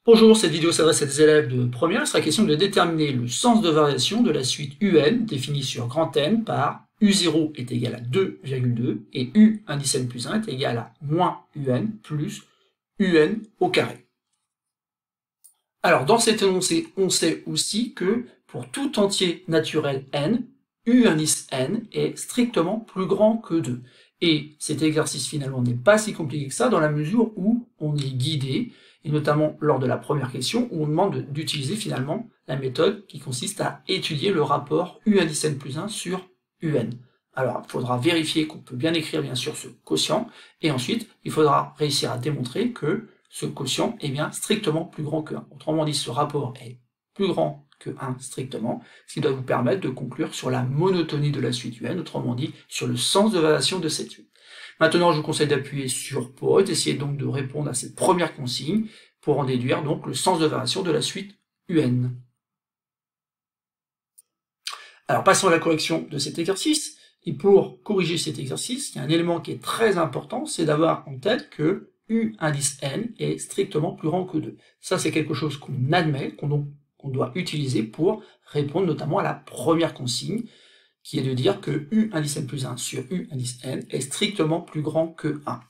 Bonjour, cette vidéo s'adresse à des élèves de première. Il sera question de déterminer le sens de variation de la suite UN définie sur grand N par U0 est égal à 2,2 et U indice N plus 1 est égal à moins UN plus UN au carré. Alors, dans cet énoncé, on sait aussi que pour tout entier naturel N, U indice N est strictement plus grand que 2. Et cet exercice finalement n'est pas si compliqué que ça dans la mesure où on est guidé, et notamment lors de la première question où on demande d'utiliser finalement la méthode qui consiste à étudier le rapport U indice N plus 1 sur UN. Alors il faudra vérifier qu'on peut bien écrire bien sûr ce quotient, et ensuite il faudra réussir à démontrer que ce quotient est bien strictement plus grand que 1. Autrement dit, ce rapport est plus grand que 1 strictement, ce qui doit vous permettre de conclure sur la monotonie de la suite UN, autrement dit sur le sens de variation de cette suite. Maintenant, je vous conseille d'appuyer sur pause, d'essayer donc de répondre à cette première consigne pour en déduire donc le sens de variation de la suite UN. Alors passons à la correction de cet exercice, et pour corriger cet exercice, il y a un élément qui est très important, c'est d'avoir en tête que U indice N est strictement plus grand que 2. Ça, c'est quelque chose qu'on admet, qu'on doit utiliser pour répondre notamment à la première consigne, qui est de dire que U indice N plus 1 sur U indice N est strictement plus grand que 1.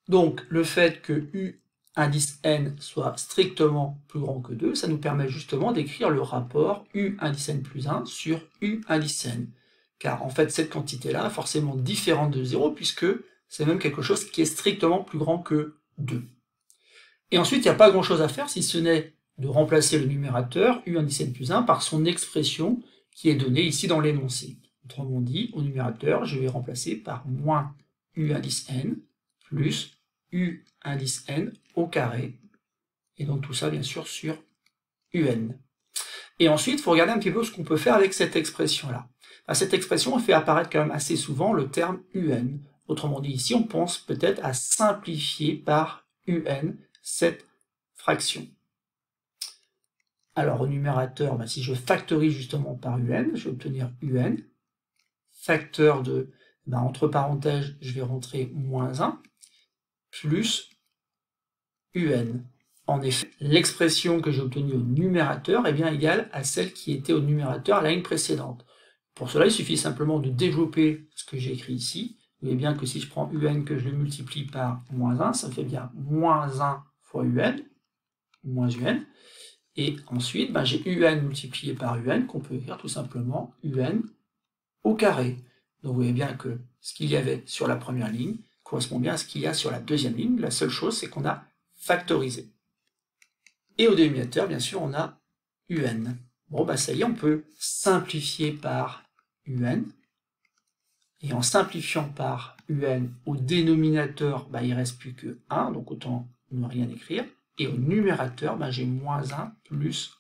Donc, le fait que U indice N soit strictement plus grand que 2, ça nous permet justement d'écrire le rapport U indice N plus 1 sur U indice N. Car en fait, cette quantité-là est forcément différente de 0, puisque c'est même quelque chose qui est strictement plus grand que 2. Et ensuite, il n'y a pas grand-chose à faire si ce n'est de remplacer le numérateur U indice N plus 1 par son expression qui est donnée ici dans l'énoncé. Autrement dit, au numérateur, je vais remplacer par moins U indice N plus U indice N au carré. Et donc tout ça, bien sûr, sur UN. Et ensuite, il faut regarder un petit peu ce qu'on peut faire avec cette expression-là. Cette expression fait apparaître quand même assez souvent le terme UN. Autrement dit, ici, on pense peut-être à simplifier par UN cette fraction. Alors, au numérateur, si je factorise justement par UN, je vais obtenir UN. Facteur de, entre parenthèses, je vais rentrer moins 1, plus UN. En effet, l'expression que j'ai obtenue au numérateur est bien égale à celle qui était au numérateur à la ligne précédente. Pour cela, il suffit simplement de développer ce que j'ai écrit ici. Vous voyez bien que si je prends UN, que je le multiplie par moins 1, ça fait bien moins 1 fois UN, moins UN. Et ensuite, j'ai UN multiplié par UN, qu'on peut écrire tout simplement UN au carré. Donc vous voyez bien que ce qu'il y avait sur la première ligne correspond bien à ce qu'il y a sur la deuxième ligne. La seule chose, c'est qu'on a factorisé. Et au dénominateur, bien sûr, on a UN. Bon, ça y est, on peut simplifier par UN. Et en simplifiant par UN au dénominateur, il ne reste plus que 1, donc autant ne rien écrire. Et au numérateur, j'ai moins 1 plus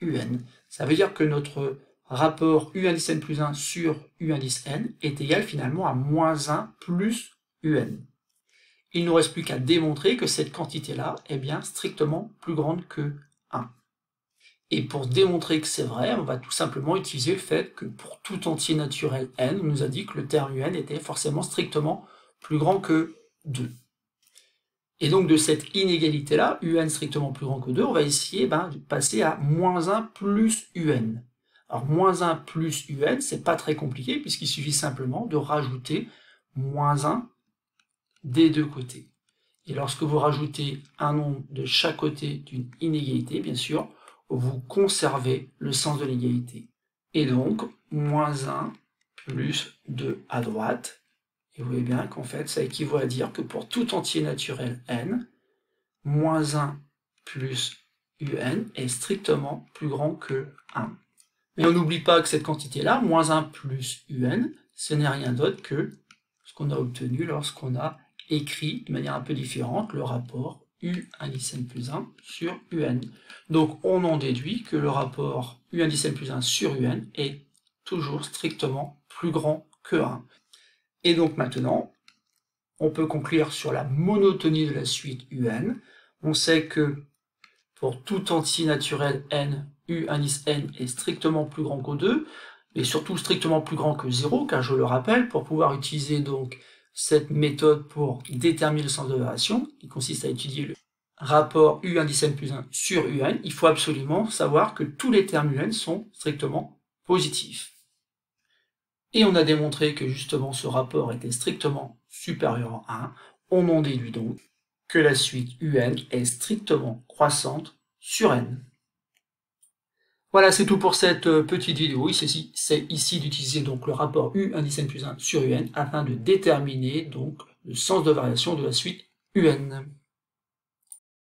UN. Ça veut dire que notre rapport U indice N plus 1 sur U indice N est égal finalement à moins 1 plus UN. Il ne nous reste plus qu'à démontrer que cette quantité-là est bien strictement plus grande que 1. Et pour démontrer que c'est vrai, on va tout simplement utiliser le fait que pour tout entier naturel N, on nous a dit que le terme UN était forcément strictement plus grand que 2. Et donc de cette inégalité-là, UN strictement plus grand que 2, on va essayer de passer à moins 1 plus UN. Alors moins 1 plus UN, c'est pas très compliqué, puisqu'il suffit simplement de rajouter moins 1 des deux côtés. Et lorsque vous rajoutez un nombre de chaque côté d'une inégalité, bien sûr, vous conservez le sens de l'égalité. Et donc, moins 1 plus 2 à droite. Et vous voyez bien qu'en fait, ça équivaut à dire que pour tout entier naturel n, moins 1 plus un est strictement plus grand que 1. Mais on n'oublie pas que cette quantité-là, moins 1 plus un, ce n'est rien d'autre que ce qu'on a obtenu lorsqu'on a écrit de manière un peu différente le rapport U indice N plus 1 sur UN. Donc on en déduit que le rapport U indice N plus 1 sur UN est toujours strictement plus grand que 1. Et donc maintenant, on peut conclure sur la monotonie de la suite UN. On sait que pour tout entier naturel n, U indice n est strictement plus grand que 2, et surtout strictement plus grand que 0, car je le rappelle, pour pouvoir utiliser donc cette méthode pour déterminer le sens de variation, qui consiste à étudier le rapport U indice n plus 1 sur UN, il faut absolument savoir que tous les termes UN sont strictement positifs. Et on a démontré que justement ce rapport était strictement supérieur à 1. On en déduit donc que la suite UN est strictement croissante sur N. Voilà, c'est tout pour cette petite vidéo. Il s'agit ici d'utiliser donc le rapport U indice n plus 1 sur UN afin de déterminer donc le sens de variation de la suite UN.